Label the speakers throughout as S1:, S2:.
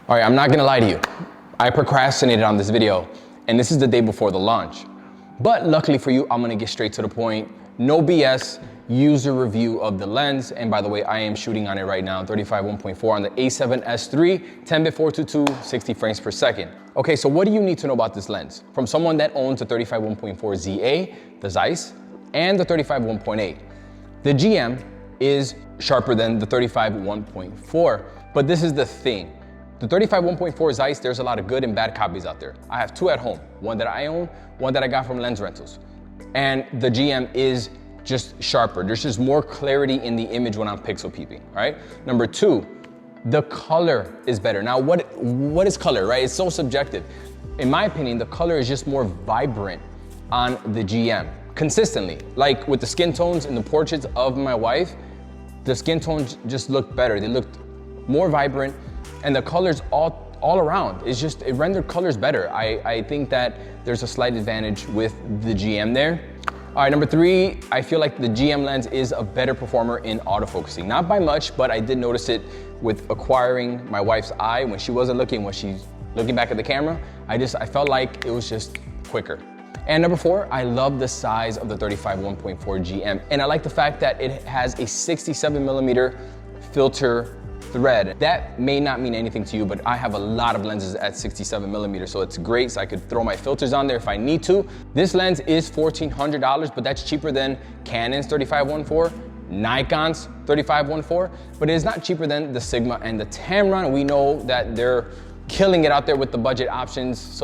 S1: All right, I'm not gonna lie to you. I procrastinated on this video, and this is the day before the launch. But luckily for you, I'm gonna get straight to the point. No BS, user review of the lens. And by the way, I am shooting on it right now, 35-1.4 on the A7S III, 10-bit-422, 60 frames per second. Okay, so what do you need to know about this lens? From someone that owns the 35-1.4 ZA, the Zeiss, and the 35-1.8. The GM is sharper than the 35-1.4, but this is the thing. The 35-1.4 Zeiss, there's a lot of good and bad copies out there. I have two at home, one that I own, one that I got from Lens Rentals. And the GM is just sharper. There's just more clarity in the image when I'm pixel peeping, all right? Number two, the color is better. Now, what is color, right? It's so subjective. In my opinion, the color is just more vibrant on the GM, consistently. Like with the skin tones in the portraits of my wife, the skin tones just looked better. They looked more vibrant, and the colors all around, it rendered colors better. I think that there's a slight advantage with the GM there. All right, number three, I feel like the GM lens is a better performer in autofocusing. Not by much, but I did notice it with acquiring my wife's eye when she wasn't looking, when she's looking back at the camera. I felt like it was just quicker. And number four, I love the size of the 35-1.4 GM. And I like the fact that it has a 67mm filter thread. That may not mean anything to you, but I have a lot of lenses at 67mm, so it's great, so I could throw my filters on there if I need to. This lens is $1,400, but that's cheaper than Canon's 35-1.4, Nikon's 35-1.4, but it is not cheaper than the Sigma and the Tamron. We know that they're killing it out there with the budget options,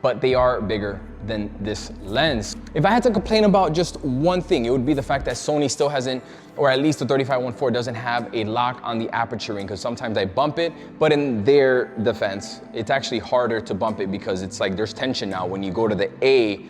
S1: but they are bigger than this lens. If I had to complain about just one thing, it would be the fact that Sony still hasn't, or at least the 35-1.4 doesn't have a lock on the aperture ring, because sometimes I bump it, but in their defense, it's actually harder to bump it because it's like there's tension now. When you go to the A,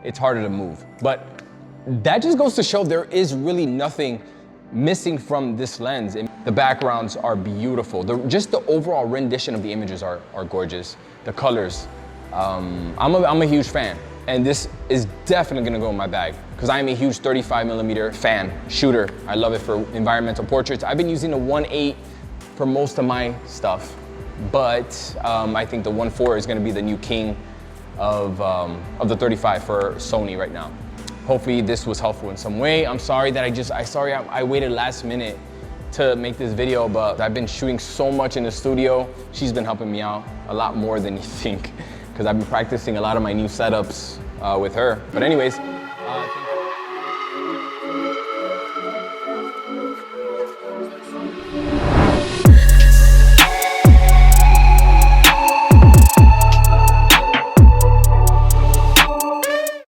S1: it's harder to move. But that just goes to show there is really nothing missing from this lens. And the backgrounds are beautiful. Just the overall rendition of the images are gorgeous. The colors, I'm a huge fan, and this is definitely gonna go in my bag because I'm a huge 35mm fan, shooter. I love it for environmental portraits. I've been using the 1.8 for most of my stuff, but I think the 1.4 is gonna be the new king of the 35 for Sony right now. Hopefully this was helpful in some way. I'm sorry that I waited last minute to make this video, but I've been shooting so much in the studio. She's been helping me out a lot more than you think, because I've been practicing a lot of my new setups with her. But anyways,